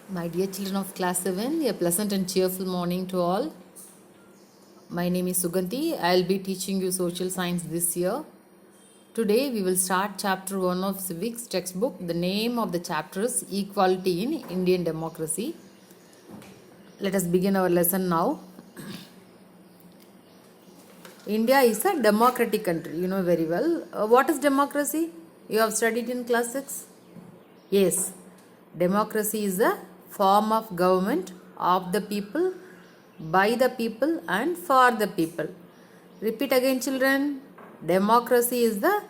My dear children of class 7, a pleasant and cheerful morning to all. My name is Suganti. I'll be teaching you social science this year. Today we will start chapter 1 of civics textbook. The name of the chapter is Equality in Indian Democracy. Let us begin our lesson now. India is a democratic country, you know very well. What is democracy? You have studied in class 6? Yes, democracy is a form of government of the people, by the people, and for the people. Repeat again, children. Democracy is the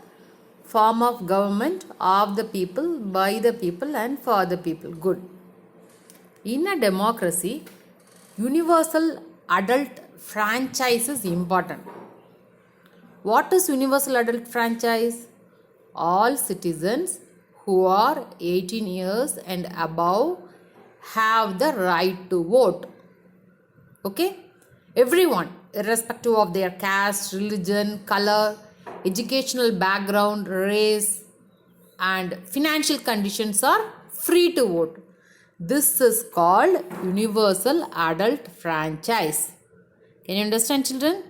form of government of the people, by the people, and for the people. Good. In a democracy, universal adult franchise is important. What is universal adult franchise? All citizens who are 18 years and above have the right to vote. Okay? Everyone, irrespective of their caste, religion, color, educational background, race, and financial conditions are free to vote. This is called universal adult franchise. Can you understand, children?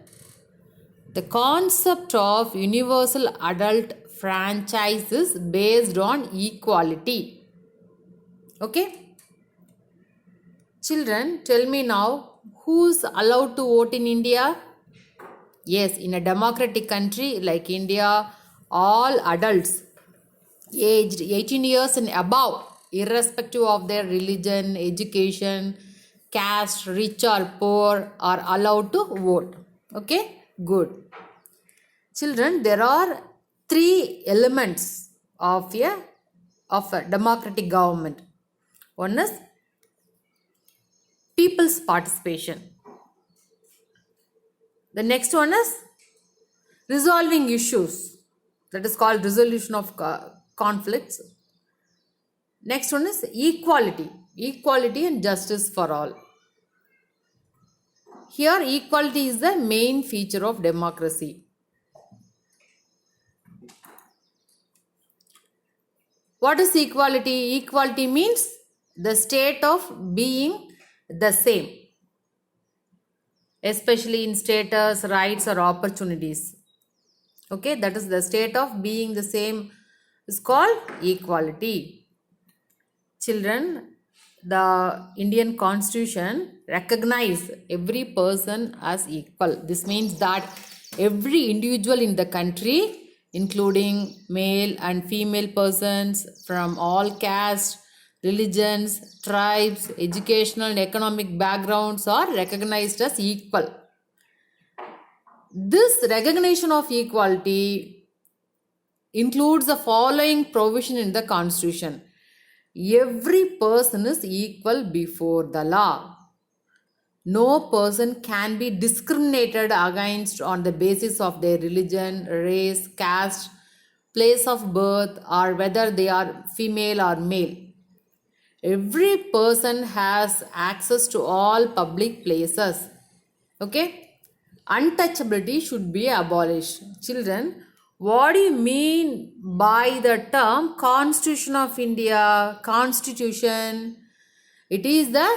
The concept of universal adult franchise is based on equality. Okay? Children, tell me now, who's allowed to vote in India? Yes, in a democratic country like India, all adults aged 18 years and above, irrespective of their religion, education, caste, rich or poor, are allowed to vote. Okay? Good. Children, there are three elements of a democratic government. One is people's participation. The next one is resolving issues. That is called resolution of conflicts. Next one is equality. Equality and justice for all. Here, equality is the main feature of democracy. What is equality? Equality means the state of being the same, especially in status, rights, or opportunities. Okay, that is the state of being the same is called equality. Children, the Indian Constitution recognizes every person as equal. This means that every individual in the country, including male and female persons from all castes, religions, tribes, educational and economic backgrounds, are recognized as equal. This recognition of equality includes the following provision in the Constitution. Every person is equal before the law. No person can be discriminated against on the basis of their religion, race, caste, place of birth, or whether they are female or male. Every person has access to all public places. Okay? Untouchability should be abolished. Children, what do you mean by the term Constitution of India? Constitution, it is the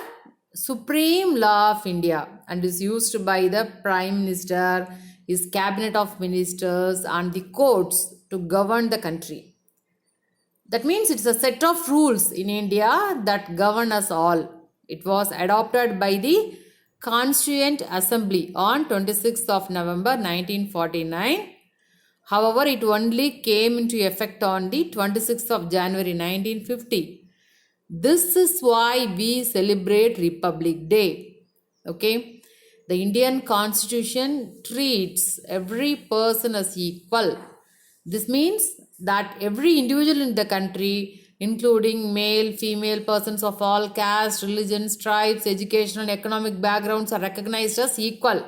supreme law of India and is used by the Prime Minister, his cabinet of ministers, and the courts to govern the country. That means it's a set of rules in India that govern us all. It was adopted by the Constituent Assembly on 26th of November 1949. However, it only came into effect on the 26th of January 1950. This is why we celebrate Republic Day. Okay? The Indian Constitution treats every person as equal. This means that every individual in the country, including male, female persons of all castes, religions, tribes, educational and economic backgrounds, are recognized as equal.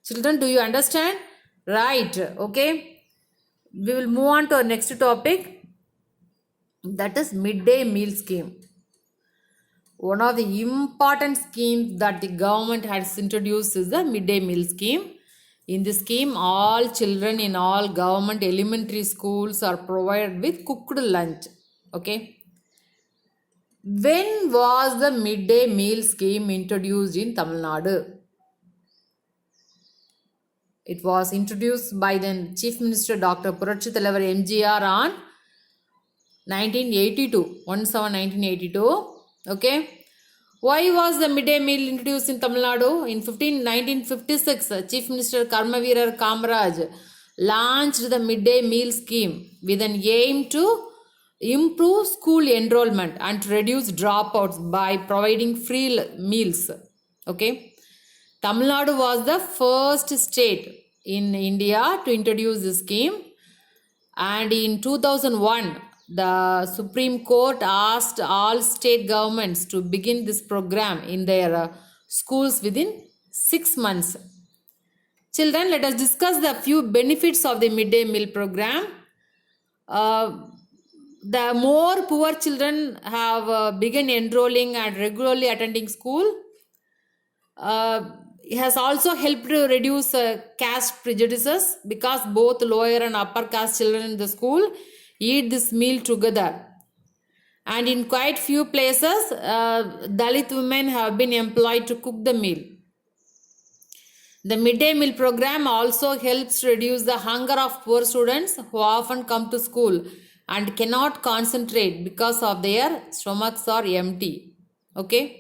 Children, do you understand? Right. Okay. We will move on to our next topic. That is midday meal scheme. One of the important schemes that the government has introduced is the midday meal scheme. In this scheme, all children in all government elementary schools are provided with cooked lunch. Okay. When was the midday meal scheme introduced in Tamil Nadu? It was introduced by then Chief Minister Dr. Puratchi Thalavar MGR on 1982, 1982. Okay. Why was the midday meal introduced in Tamil Nadu? In 1956, Chief Minister Karmaveerar Kamaraj launched the midday meal scheme with an aim to improve school enrollment and to reduce dropouts by providing free meals. Okay. Tamil Nadu was the first state in India to introduce this scheme, and in 2001 the Supreme Court asked all state governments to begin this program in their schools within 6 months. Children, let us discuss the few benefits of the midday meal program. The more poor children have begun enrolling and regularly attending school, it has also helped to reduce caste prejudices, because both lower and upper caste children in the school eat this meal together. And in quite few places, Dalit women have been employed to cook the meal. The midday meal program also helps reduce the hunger of poor students who often come to school and cannot concentrate because of their stomachs are empty. Okay.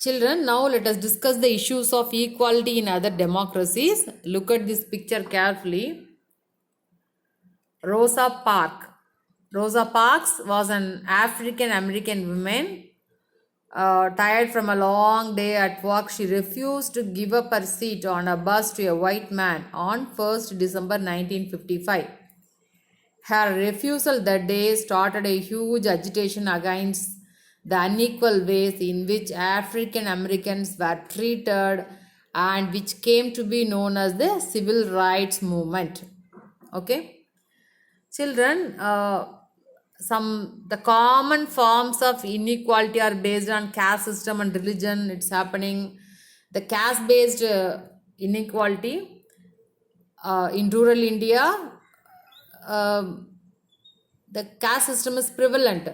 Children, now let us discuss the issues of equality in other democracies. Look at this picture carefully. Rosa Parks. Rosa Parks was an African American woman. Tired from a long day at work, she refused to give up her seat on a bus to a white man on 1st December 1955. Her refusal that day started a huge agitation against the unequal ways in which African Americans were treated, and which came to be known as the Civil Rights Movement. Okay. Children, the common forms of inequality are based on caste system and religion. It's happening. The caste based inequality in rural India, the caste system is prevalent.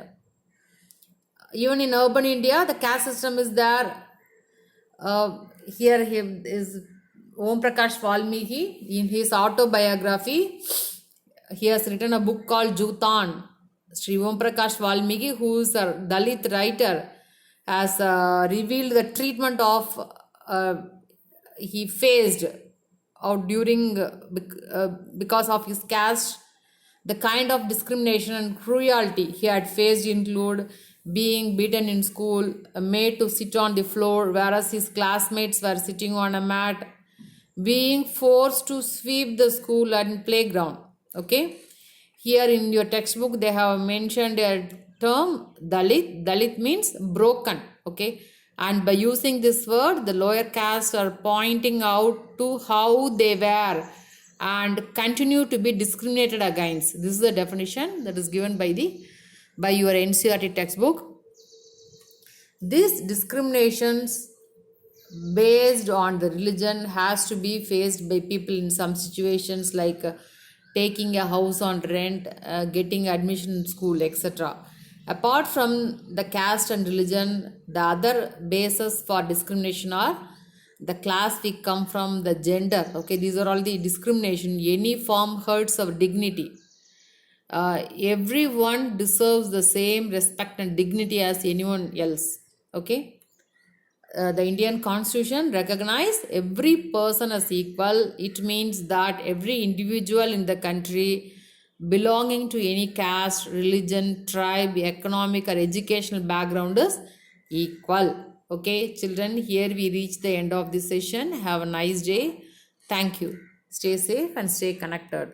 Even in urban India, the caste system is there. Here is Om Prakash Valmiki. In his autobiography, he has written a book called Jutan. Sri Om Prakash Valmiki, who is a Dalit writer, has revealed the treatment of he faced out during because of his caste. The kind of discrimination and cruelty he had faced include being beaten in school, made to sit on the floor whereas his classmates were sitting on a mat, being forced to sweep the school and playground. Okay. Here in your textbook, they have mentioned a term Dalit. Dalit means broken. Okay. And by using this word, the lower castes are pointing out to how they were and continue to be discriminated against. This is the definition that is given by your NCERT textbook. These discriminations based on the religion has to be faced by people in some situations, like taking a house on rent, getting admission in school, etc. Apart from the caste and religion, the other basis for discrimination are the class we come from, the gender. Okay, these are all the discrimination. Any form hurts our dignity. Everyone deserves the same respect and dignity as anyone else. Okay. The Indian Constitution recognizes every person as equal. It means that every individual in the country belonging to any caste, religion, tribe, economic or educational background is equal. Okay, children, here we reach the end of this session. Have a nice day. Thank you. Stay safe and stay connected.